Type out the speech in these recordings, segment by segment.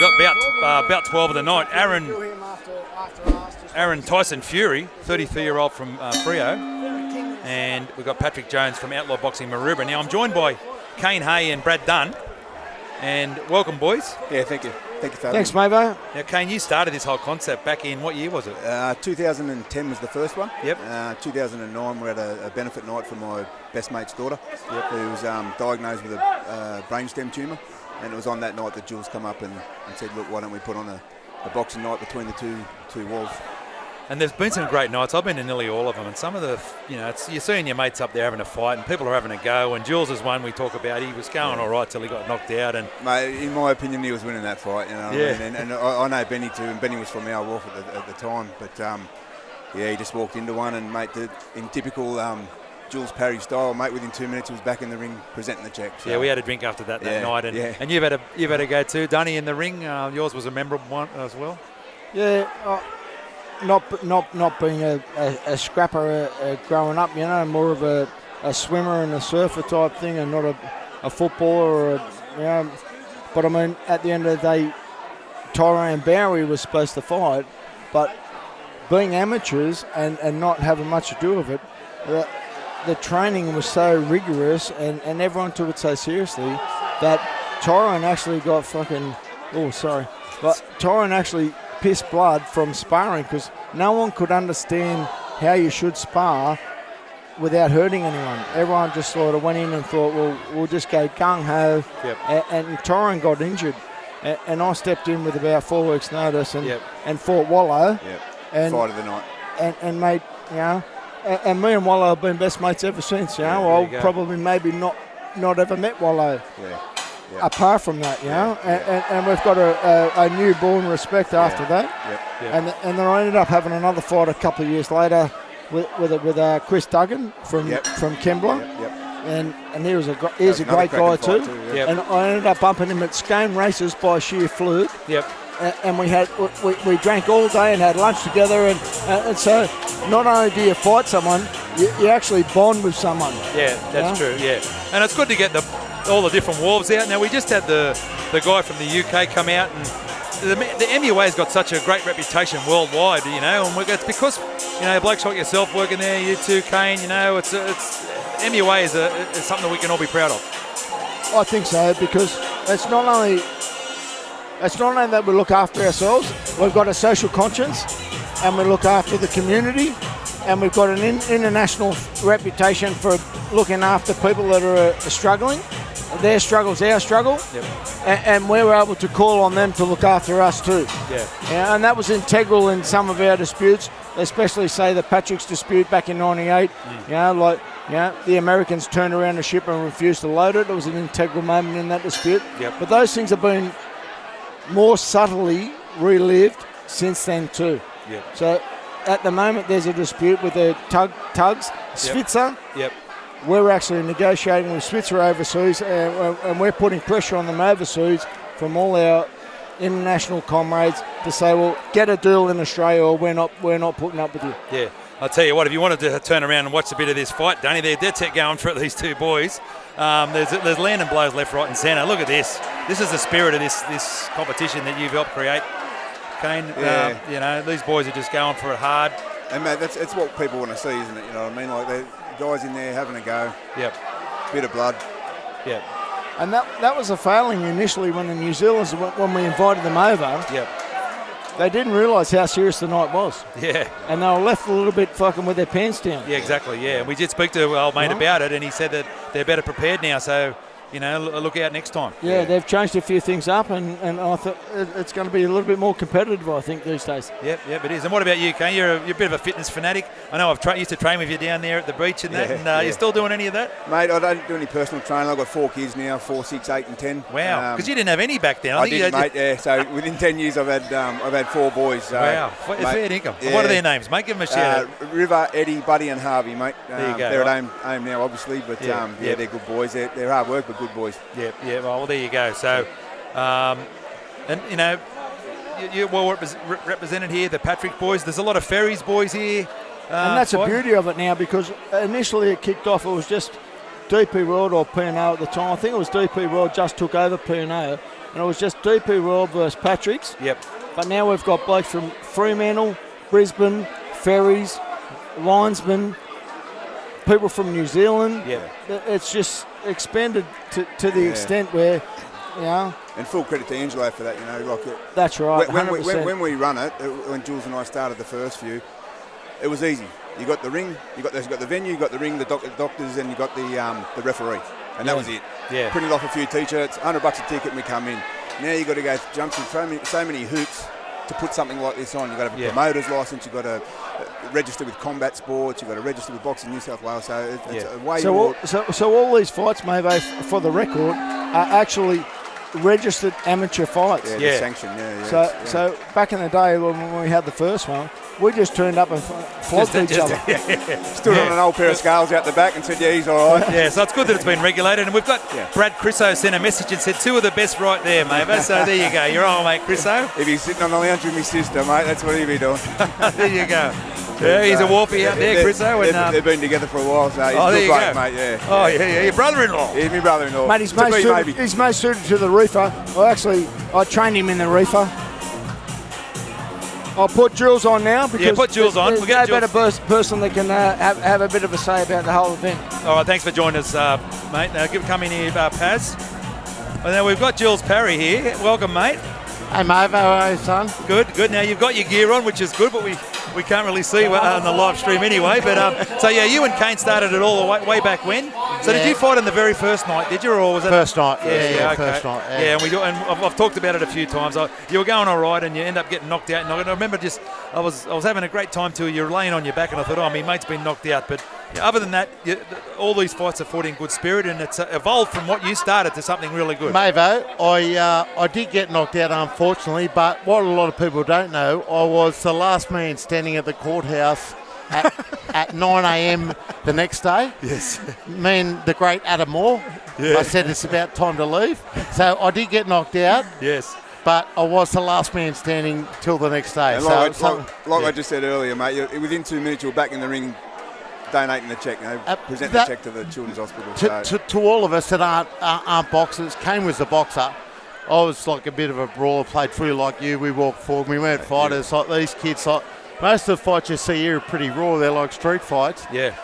got about 12 of the night. Aaron Tyson Fury, 33-year-old from Freo. And we've got Patrick Jones from Outlaw Boxing Maroubra. Now, I'm joined by Kane Hay and Brad Dunn. And welcome, boys. Yeah, thank you. Thank you for having Thanks, Mavo. Now, Kane, you started this whole concept back in, what year was it? 2010 was the first one. Yep. 2009 we had a benefit night for my best mate's daughter, who was diagnosed with a brainstem tumour. And it was on that night that Jules come up and said, look, why don't we put on a boxing night between the two walls. And there's been some great nights. I've been to nearly all of them. And some of the, you're seeing your mates up there having a fight and people are having a go. And Jules is one we talk about. He was going all right till he got knocked out. And mate, in my opinion, he was winning that fight. You know what I mean? And I know Benny too. And Benny was from our wharf at the time. But, he just walked into one and, mate, in typical Jules Parry style, mate, within 2 minutes he was back in the ring presenting the check. So. Yeah, we had a drink after that night. And you've had a go too, Dunny, in the ring. Yours was a memorable one as well. Yeah, not being a scrapper growing up, more of a swimmer and a surfer type thing, and not a footballer or But I mean, at the end of the day, Tyrone Bowery was supposed to fight, but being amateurs and not having much to do with it, the training was so rigorous and everyone took it so seriously that Tyrone actually got Tyrone actually pissed blood from sparring because no one could understand how you should spar without hurting anyone. Everyone just sort of went in and thought, well, we'll just go gung-ho. Yep. And Tyrone got injured. And I stepped in with about 4 weeks' notice and fought Wallow. Yep. And fight of the night. And made, and me and Wallow have been best mates ever since, I'll probably maybe not ever met Wallow. Yeah. Apart from that, and we've got a newborn respect after that. Yep. And then I ended up having another fight a couple of years later with Chris Duggan from Kembla. Yep. And he's a great guy too. Yep. And I ended up bumping him at Scone races by sheer fluke. Yep. And we drank all day and had lunch together, and so not only do you fight someone, you actually bond with someone. Yeah, that's true. Yeah, and it's good to get all the different wolves out. Now we just had the guy from the UK come out, and the MUA's got such a great reputation worldwide, and it's because blokes like yourself working there, you too, Kane. It's MUA is something that we can all be proud of. I think so, because it's not only that we look after ourselves, we've got a social conscience and we look after the community, and we've got an international reputation for looking after people that are struggling. Their struggle's our struggle, and we're able to call on them to look after us too. Yeah. And that was integral in some of our disputes, especially say the Patrick's dispute back in '98. The Americans turned around the ship and refused to load it. It was an integral moment in that dispute. Yep. But those things have been more subtly relived since then too. Yep. So at the moment there's a dispute with the tugs, Switzer. Yep. We're actually negotiating with Switzer overseas, and we're putting pressure on them overseas from all our international comrades to say, well, get a deal in Australia or we're not putting up with you. Yeah. I'll tell you what, if you wanted to turn around and watch a bit of this fight, Danny, they're dead set going for it, these two boys. There's landing blows left, right and centre. Look at this. This is the spirit of this competition that you've helped create, Kane. These boys are just going for it hard. And, mate, it's what people want to see, isn't it? You know what I mean? Like, the guys in there having a go. Yep. Bit of blood. Yep. And that was a failing initially when the New Zealanders, when we invited them over. Yep. They didn't realise how serious the night was. Yeah. And they were left a little bit fucking with their pants down. Yeah, exactly, yeah. We did speak to old mate about it, and he said that they're better prepared now, so, look out next time. Yeah, they've changed a few things up, and I thought it's going to be a little bit more competitive, I think, these days. Yep, it is. And what about you, Kane? You're a bit of a fitness fanatic. I know I've used to train with you down there at the beach and that, you still doing any of that? Mate, I don't do any personal training. I've got 4 kids now, 4, 6, 8 and 10. Wow, because you didn't have any back then. I didn't, mate, yeah. So within 10 years I've had 4 boys. So, wow, fair income. Yeah. What are their names, mate? Give them a shout out. River, Eddie, Buddy and Harvey, mate. There you go. They're at home now, obviously, but they're good boys. They're hard work, but good boys. Yeah, well, there you go. So, you're well represented here, the Patrick boys. There's a lot of Ferries boys here. And that's the beauty of it now, because initially it kicked off, it was just DP World or P&O at the time. I think it was DP World just took over P&O. and it was just DP World versus Patrick's. Yep. But now we've got blokes from Fremantle, Brisbane, Ferries, linesmen, people from New Zealand. Yeah. It's just expanded to the extent where, you know. And full credit to Angelo for that, you know. Like that's right, when we run it, when Jules and I started the first few, it was easy. You got the ring, you got the venue, you got the ring, the doctors, and you got the referee. And that was it. Yeah. Printed off a few T-shirts, $100 a ticket, and we come in. Now you got to go jump through so many hoops to put something like this on. You've got to have a promoter's license, you've got to register with Combat Sports, you've got to register with Boxing New South Wales. So it's a way more. So all these fights, Mavo, for the record, are actually registered amateur fights. Yeah, they're sanctioned. Yeah. So back in the day when we had the first one, we just turned up and flogged each other. Stood on an old pair of scales out the back and said, yeah, he's all right. Yeah, so it's good that it's been regulated. And we've got Brad Crisso sent a message and said, 2 of the best right there, Mavo. So there you go. You're on, mate, Crisso. If he's sitting on the lounge with my sister, mate, that's what he'd be doing. There you go. Yeah, he's a wharfie out there, Crisso. They've been together for a while, so he's a good bloke, mate, yeah. Oh, yeah, your brother-in-law. He's my brother-in-law. Mate, he's most suited to the reefer. I trained him in the reefer. I'll put Jules on now because put Jules on. There's no better person that can have a bit of a say about the whole event. All right, thanks for joining us, mate. Now, come in here, Paz. And now we've got Jules Parry here. Welcome, mate. Hey, Mavo, how are you, son? Good. Now, you've got your gear on, which is good, but we can't really see on the live stream anyway. But so, you and Kane started it all the way back when. So did you fight on the very first night, did you? Or was it first night? Okay. First night. Yeah, and I've talked about it a few times. You were going all right, and you end up getting knocked out. And I remember I was having a great time too. You were laying on your back, and I thought, my mate's been knocked out. But other than that, all these fights are fought in good spirit, and it's evolved from what you started to something really good. Mavo, I did get knocked out, unfortunately, but what a lot of people don't know, I was the last man standing at the courthouse at 9 a.m. the next day. Yes. Me and the great Adam Moore. Yeah. I said it's about time to leave. So I did get knocked out. Yes. But I was the last man standing till the next day. And I just said earlier, mate, within 2 minutes you were back in the ring donating the check, present the check to the Children's Hospital. To all of us that aren't boxers, Kane was a boxer. I was like a bit of a brawler, played footy like you. We walked forward, we weren't fighters like these kids. Like most of the fights you see here are pretty raw. They're like street fights. Yeah.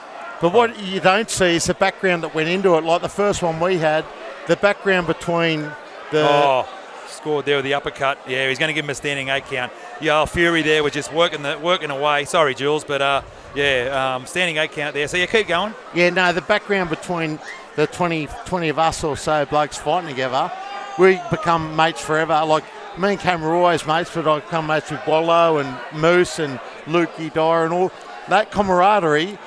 But what you don't see is the background that went into it. Like the first one we had, the background between the... Scored there with the uppercut. Yeah, he's going to give him a standing 8 count. Yeah, Fury there was just working away. Sorry, Jules, but standing 8 count there. So you keep going. Yeah, no, the background between the 20 of us or so blokes fighting together, we become mates forever. Like me and Cam were always mates, but I become mates with Wallo and Moose and Lukey Dyer and all that camaraderie.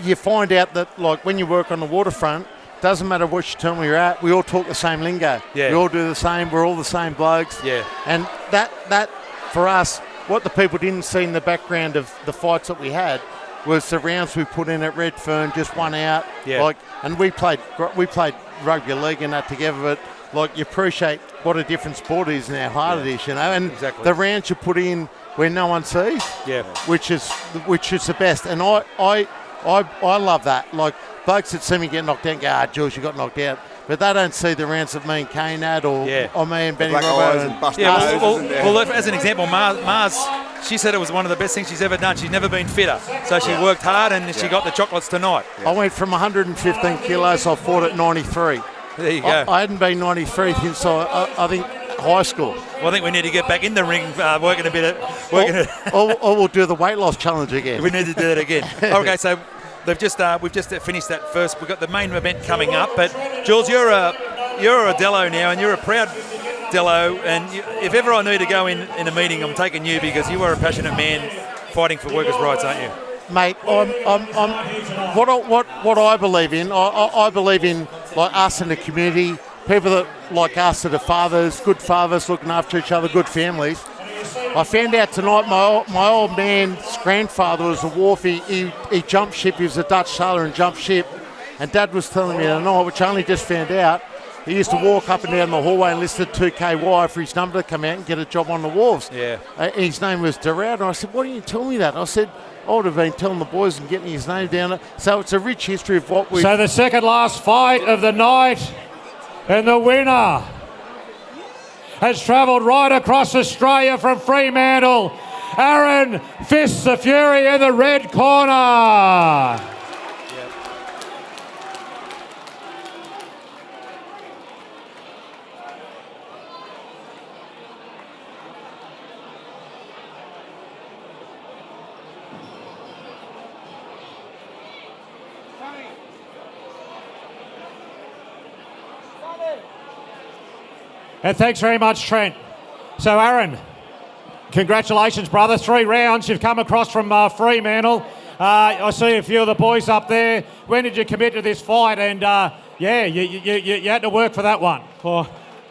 You find out that like when you work on the waterfront, doesn't matter which terminal you're at, we all talk the same lingo. Yeah. We all do the same, we're all the same blokes. Yeah. And that for us, what the people didn't see in the background of the fights that we had was the rounds we put in at Redfern, just one out. Yeah. And we played rugby league and that together, but like you appreciate what a different sport it is and how hard it is, And the rounds you put in where no one sees, which is the best. And I love that. Like blokes that see me get knocked out go, Jules, you got knocked out. But they don't see the rounds that me and Kane had or me and Benny Robbo. Well, as an example, Mars, she said it was one of the best things she's ever done. She's never been fitter. So she worked hard and she got the chocolates tonight. Yeah. I went from 115 kilos, I fought at 93. There you go. I hadn't been 93 since I think high school. Well, I think we need to get back in the ring, working a bit. Or we'll do the weight loss challenge again. We need to do that again. Okay, so we've just finished that first. We've got the main event coming up. But Jules, you're a Dello now, and you're a proud Dello. And if ever I need to go in a meeting, I'm taking you because you are a passionate man fighting for workers' rights, aren't you? Mate, I'm what I believe in. I believe in like us in the community, people that like us that are fathers, good fathers looking after each other, good families. I found out tonight my old man's grandfather was a wharfie. He jumped ship. He was a Dutch sailor and jumped ship. And Dad was telling me tonight, which I only just found out, he used to walk up and down the hallway and listed 2KY for his number to come out and get a job on the wharves. Yeah. His name was Durrell. And I said, why didn't you tell me that? I said, I would have been telling the boys and getting his name down. So it's a rich history of what we... So the second last fight of the night, and the winner has travelled right across Australia from Fremantle. Aaron Fists the Fury in the red corner. And thanks very much, Trent. So, Aaron, congratulations, brother. 3 rounds. You've come across from Fremantle. I see a few of the boys up there. When did you commit to this fight? And, you had to work for that one. Well,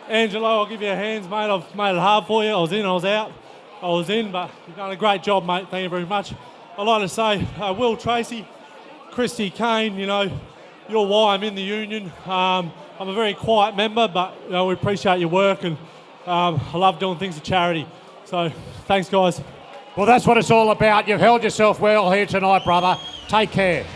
Angelo, I'll give you a hands, mate. I've made it hard for you. I was in, I was out. I was in, but you've done a great job, mate. Thank you very much. I'd like to say, Will Tracy, Christy Kane, you know, you're why I'm in the union. I'm a very quiet member, but you know, we appreciate your work, and I love doing things for charity. So thanks, guys. Well, that's what it's all about. You've held yourself well here tonight, brother. Take care.